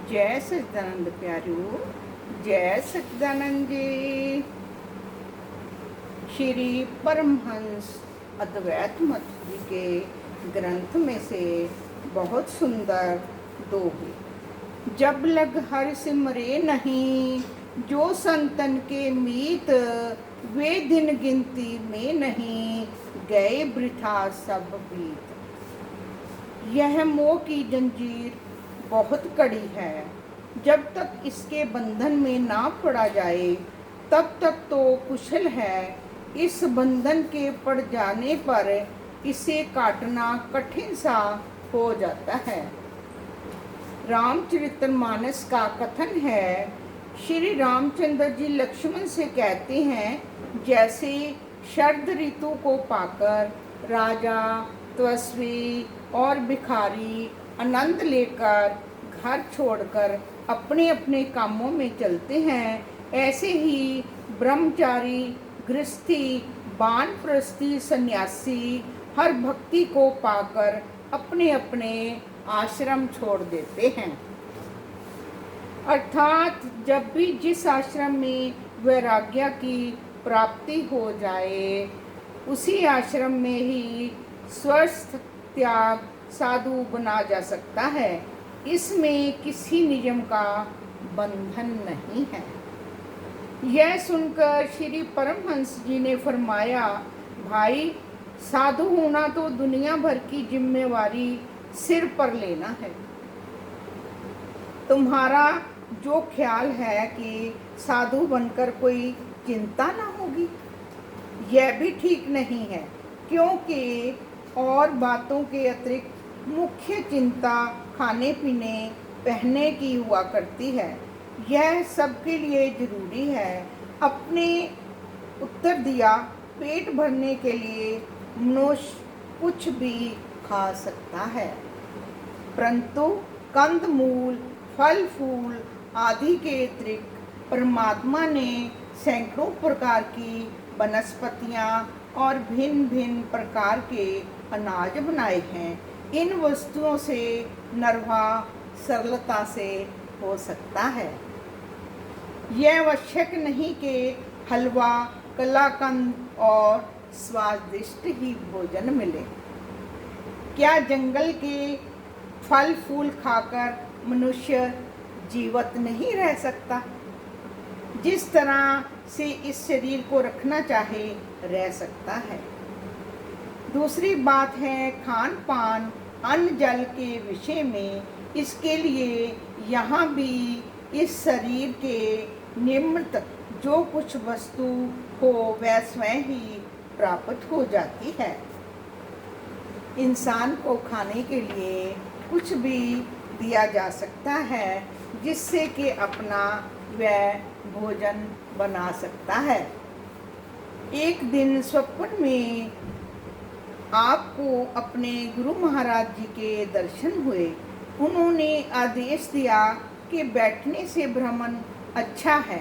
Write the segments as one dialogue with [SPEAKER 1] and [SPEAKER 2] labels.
[SPEAKER 1] जय सच्चिदानंद प्यारो, जय सच्चिदानंद जी। श्री परमहंस अद्वैत मत जी के ग्रंथ में से बहुत सुंदर दोहे। जब लग हर सिमरे नहीं, जो संतन के मीत, वे दिन गिनती में नहीं, गए वृथा सब बीत। यह मोह की जंजीर बहुत कड़ी है। जब तक इसके बंधन में ना पड़ा जाए तब तक तो कुशल है। इस बंधन के पड़ जाने पर इसे काटना कठिन सा हो जाता है। रामचरितमानस का कथन है, श्री रामचंद्र जी लक्ष्मण से कहते हैं, जैसे शरद ऋतु को पाकर राजा, तपस्वी और भिखारी आनंद लेकर घर छोड़कर अपने अपने कामों में चलते हैं, ऐसे ही ब्रह्मचारी, गृहस्थी, वानप्रस्थी, सन्यासी हर भक्ति को पाकर अपने अपने आश्रम छोड़ देते हैं। अर्थात जब भी जिस आश्रम में वैराग्य की प्राप्ति हो जाए, उसी आश्रम में ही स्वस्थ त्याग साधु बना जा सकता है। इसमें किसी नियम का बंधन नहीं है। यह सुनकर श्री परमहंस जी ने फरमाया, भाई, साधु होना तो दुनिया भर की जिम्मेवारी सिर पर लेना है। तुम्हारा जो ख्याल है कि साधु बनकर कोई चिंता ना होगी, यह भी ठीक नहीं है, क्योंकि और बातों के अतिरिक्त मुख्य चिंता खाने पीने पहनने की हुआ करती है। यह सबके लिए जरूरी है। अपने उत्तर दिया, पेट भरने के लिए मनुष्य कुछ भी खा सकता है, परंतु कंद मूल, फल फूल आदि के अतिरिक्त परमात्मा ने सैकड़ों प्रकार की वनस्पतियाँ और भिन्न भिन्न प्रकार के अनाज बनाए हैं। इन वस्तुओं से निर्वाह सरलता से हो सकता है। यह आवश्यक नहीं कि हलवा, कलाकंद और स्वादिष्ट ही भोजन मिले। क्या जंगल के फल फूल खाकर मनुष्य जीवित नहीं रह सकता? जिस तरह से इस शरीर को रखना चाहे रह सकता है। दूसरी बात है खान पान, अन्न जल के विषय में। इसके लिए यहाँ भी इस शरीर के निमित्त जो कुछ वस्तु हो वह स्वयं ही प्राप्त हो जाती है। इंसान को खाने के लिए कुछ भी दिया जा सकता है, जिससे कि अपना वह भोजन बना सकता है। एक दिन स्वप्न में आपको अपने गुरु महाराज जी के दर्शन हुए। उन्होंने आदेश दिया कि बैठने से भ्रमण अच्छा है।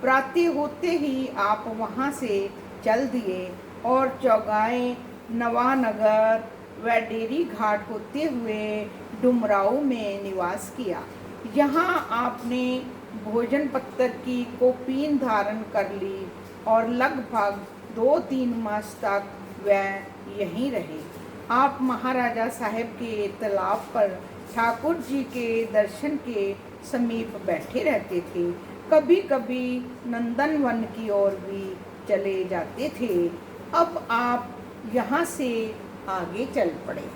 [SPEAKER 1] प्रातः होते ही आप वहाँ से चल दिए और चौगाए, नवानगर व डेरी घाट होते हुए डुमराव में निवास किया। यहाँ आपने भोजन पत्तर की कौपीन धारण कर ली और लगभग 2-3 मास तक वह यहीं रहे। आप महाराजा साहब के तालाब पर ठाकुर जी के दर्शन के समीप बैठे रहते थे। कभी कभी नंदनवन की ओर भी चले जाते थे। अब आप यहाँ से आगे चल पड़े।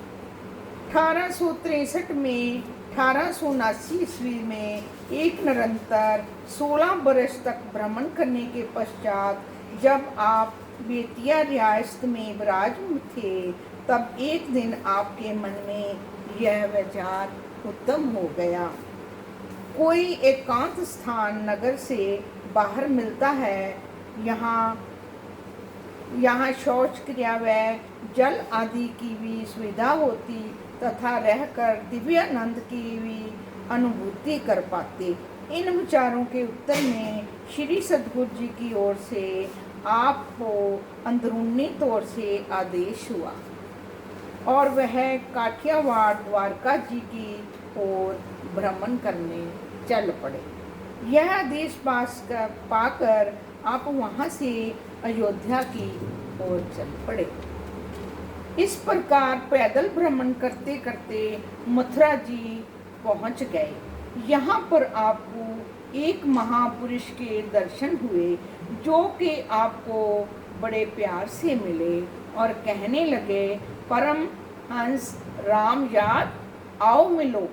[SPEAKER 1] 1863 में 1879 ईस्वी में एक निरंतर 16 वर्ष तक भ्रमण करने के पश्चात जब आप बेतिया रियासत में विराजमान थे, तब एक दिन आपके मन में यह विचार उत्तम हो गया। कोई एकांत स्थान नगर से बाहर मिलता है, यहाँ शौच क्रिया व जल आदि की भी सुविधा होती तथा रहकर दिव्यानंद की भी अनुभूति कर पाते। इन विचारों के उत्तर में श्री सद्गुरु जी की ओर से आपको अंदरूनी तौर से आदेश हुआ और वह काठियावाड़ द्वारका जी की ओर भ्रमण करने चल पड़े। यह आदेश पाकर आप वहाँ से अयोध्या की ओर चल पड़े। इस प्रकार पैदल भ्रमण करते करते मथुरा जी पहुँच गए। यहाँ पर आपको एक महापुरुष के दर्शन हुए, जो कि आपको बड़े प्यार से मिले और कहने लगे, परमहंस राम याद आओ मिलो।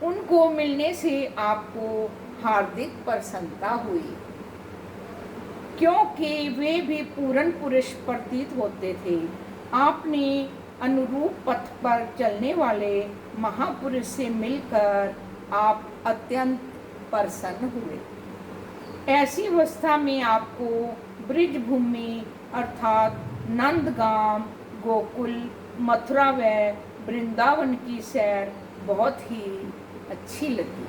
[SPEAKER 1] उनको मिलने से आपको हार्दिक प्रसन्नता हुई, क्योंकि वे भी पूर्ण पुरुष प्रतीत होते थे। आपने अनुरूप पथ पर चलने वाले महापुरुष से मिलकर आप अत्यंत प्रसन्न हुए। ऐसी अवस्था में आपको ब्रिज भूमि अर्थात नंदगाम, गोकुल, मथुरा व वृंदावन की सैर बहुत ही अच्छी लगी।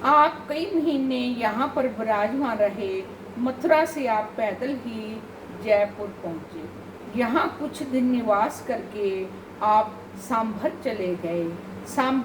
[SPEAKER 1] आप कई महीने यहाँ पर विराजमान रहे। मथुरा से आप पैदल ही जयपुर पहुँचे। यहाँ कुछ दिन निवास करके आप सांभर चले गए। सांभर